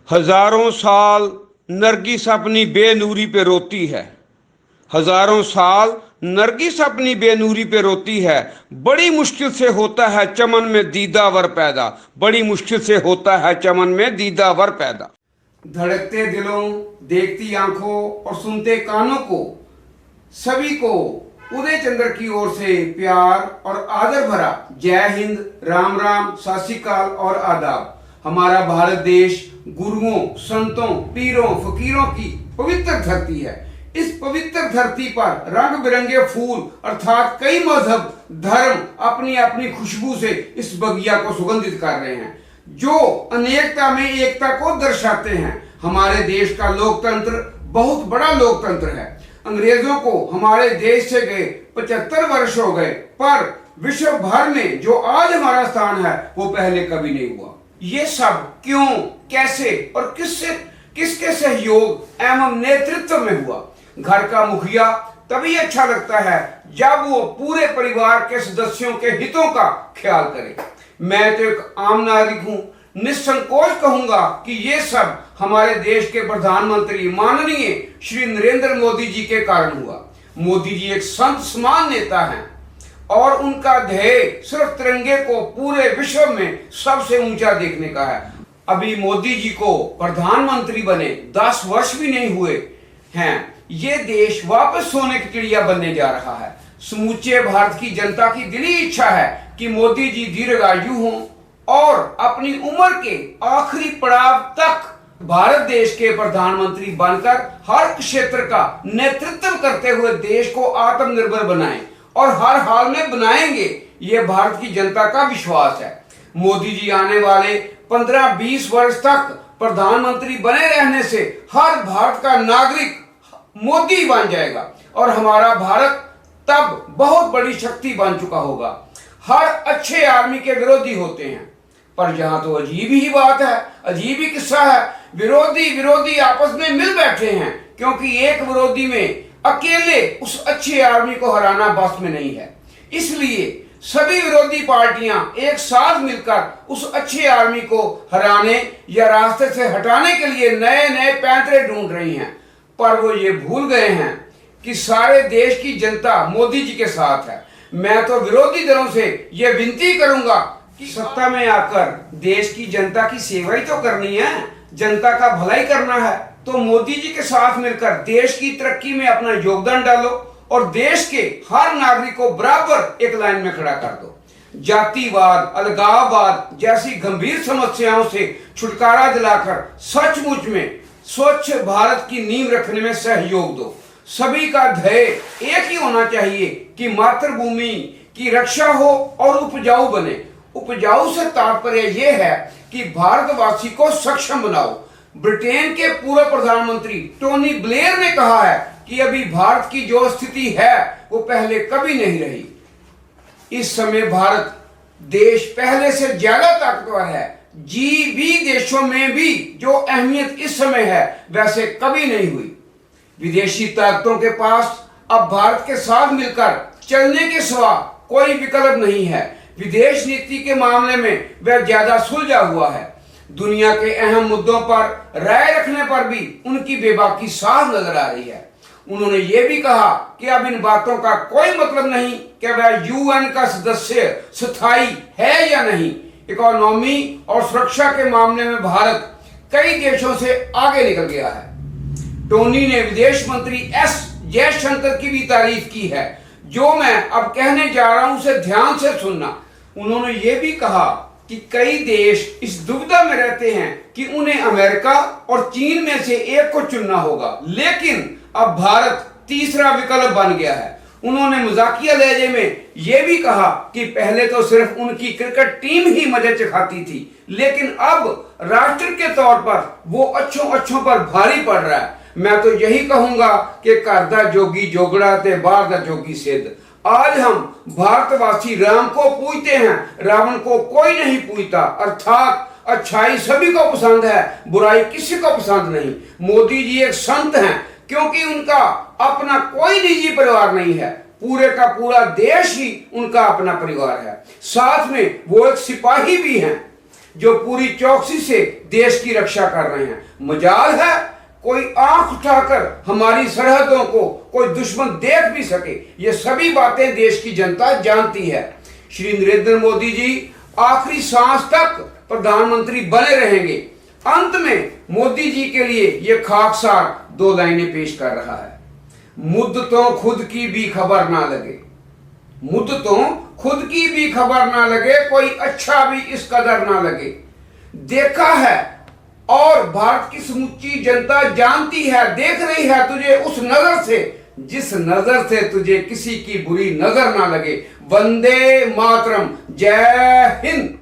हजारों साल नरगिस अपनी बेनूरी पे रोती है। हजारों साल नरगिस अपनी बेनूरी पे रोती है। बड़ी मुश्किल से होता है चमन में दीदावर पैदा। बड़ी मुश्किल से होता है चमन में दीदावर पैदा। धड़कते दिलों, देखती आंखों और सुनते कानों को सभी को उदय चंद्र की ओर से प्यार और आदर भरा जय हिंद, राम राम, सत श्री अकाल और आदाब। हमारा भारत देश गुरुओं, संतों, पीरों, फकीरों की पवित्र धरती है। इस पवित्र धरती पर रंग बिरंगे फूल अर्थात कई मजहब, धर्म अपनी अपनी खुशबू से इस बगिया को सुगंधित कर रहे हैं, जो अनेकता में एकता को दर्शाते हैं। हमारे देश का लोकतंत्र बहुत बड़ा लोकतंत्र है। अंग्रेजों को हमारे देश से गए 75 वर्ष हो गए, पर विश्व भर में जो आज हमारा स्थान है वो पहले कभी नहीं हुआ। ये सब क्यों, कैसे और किसके सहयोग एवं नेतृत्व में हुआ? घर का मुखिया तभी अच्छा लगता है जब वो पूरे परिवार के सदस्यों के हितों का ख्याल करे। मैं तो एक आम नागरिक हूं, निसंकोच कहूंगा कि ये सब हमारे देश के प्रधानमंत्री माननीय श्री नरेंद्र मोदी जी के कारण हुआ। मोदी जी एक संत समान नेता हैं और उनका ध्येय सिर्फ तिरंगे को पूरे विश्व में सबसे ऊंचा देखने का है। अभी मोदी जी को प्रधानमंत्री बने 10 वर्ष भी नहीं हुए हैं। ये देश वापस सोने की चिड़िया बनने जा रहा है। समूचे भारत की जनता की दिली इच्छा है कि मोदी जी दीर्घायु हों और अपनी उम्र के आखिरी पड़ाव तक भारत देश के प्रधानमंत्री बनकर हर क्षेत्र का नेतृत्व करते हुए देश को आत्मनिर्भर बनाएं, और हर हाल में बनाएंगे, ये भारत की जनता का विश्वास है। मोदी जी आने वाले 15-20 वर्ष तक प्रधानमंत्री बने रहने से हर भारत का नागरिक मोदी बन जाएगा और हमारा भारत तब बहुत बड़ी शक्ति बन चुका होगा। हर अच्छे आदमी के विरोधी होते हैं, पर यहाँ तो अजीब ही बात है, अजीब ही किस्सा है। विरोधी आपस में मिल बैठे हैं, क्योंकि एक विरोधी में अकेले उस अच्छे आदमी को हराना बस में नहीं है। इसलिए सभी विरोधी पार्टियां एक साथ मिलकर उस अच्छे आदमी को हराने या रास्ते से हटाने के लिए नए नए पैंतरे ढूंढ रही हैं, पर वो ये भूल गए हैं कि सारे देश की जनता मोदी जी के साथ है। मैं तो विरोधी दलों से ये विनती करूंगा कि सत्ता में आकर देश की जनता की सेवा ही तो करनी है, जनता का भलाई करना है, तो मोदी जी के साथ मिलकर देश की तरक्की में अपना योगदान डालो और देश के हर नागरिक को बराबर एक लाइन में खड़ा कर दो। जातिवाद, अलगाववाद जैसी गंभीर समस्याओं से छुटकारा दिलाकर सचमुच में स्वच्छ भारत की नींव रखने में सहयोग दो। सभी का ध्येय एक ही होना चाहिए कि मातृभूमि की रक्षा हो और उपजाऊ बने। उपजाऊ से तात्पर्य यह है कि भारतवासी को सक्षम बनाओ। ब्रिटेन के पूर्व प्रधानमंत्री टोनी ब्लेयर ने कहा है कि अभी भारत की जो स्थिति है वो पहले कभी नहीं रही। इस समय भारत देश पहले से ज्यादा ताकतवर है। G20 देशों में भी जो अहमियत इस समय है वैसे कभी नहीं हुई। विदेशी ताकतों के पास अब भारत के साथ मिलकर चलने के सिवा कोई विकल्प नहीं है। विदेश नीति के मामले में वह ज्यादा सुलझा हुआ है। दुनिया के अहम मुद्दों पर राय रखने पर भी उनकी बेबाकी साफ नजर आ रही है। उन्होंने ये भी कहा कि अब इन बातों का कोई मतलब नहीं कि वह यूएन का सदस्य स्थायी है या नहीं। इकोनॉमी और सुरक्षा के मामले में भारत कई देशों से आगे निकल गया है। टोनी ने विदेश मंत्री एस जयशंकर की भी तारीफ की है। जो मैं अब कहने जा रहा हूं उसे ध्यान से सुनना। उन्होंने ये भी कहा कि कई देश इस दुविधा में रहते हैं कि उन्हें अमेरिका और चीन में से एक को चुनना होगा, लेकिन अब भारत तीसरा विकल्प बन गया है। उन्होंने मजाकिया लहजे में यह भी कहा कि पहले तो सिर्फ उनकी क्रिकेट टीम ही मजे चखाती थी, लेकिन अब राष्ट्र के तौर पर वो अच्छों पर भारी पड़ रहा है। मैं तो यही कहूंगा कि घर दा जोगी जोगड़ा ते बाहर दा जोगी सिद्ध। आज हम भारतवासी राम को पूजते हैं, रावण को कोई नहीं पूजता। अर्थात अच्छाई सभी को पसंद है, बुराई किसी को पसंद नहीं। मोदी जी एक संत हैं, क्योंकि उनका अपना कोई निजी परिवार नहीं है, पूरे का पूरा देश ही उनका अपना परिवार है। साथ में वो एक सिपाही भी हैं। जो पूरी चौकसी से देश की रक्षा कर रहे हैं। मजाल है कोई आंख उठाकर हमारी सरहदों को कोई दुश्मन देख भी सके। ये सभी बातें देश की जनता जानती है। श्री नरेंद्र मोदी जी आखिरी सांस तक प्रधानमंत्री बने रहेंगे। अंत में मोदी जी के लिए ये खाकसार 2 लाइनें पेश कर रहा है। मुद्दतों खुद की भी खबर ना लगे, मुद्दतों खुद की भी खबर ना लगे, कोई अच्छा भी इस कदर ना लगे। देखा है और भारत की समूची जनता जानती है, देख रही है तुझे उस नजर से जिस नजर से तुझे किसी की बुरी नजर ना लगे। वंदे मातरम, जय हिंद।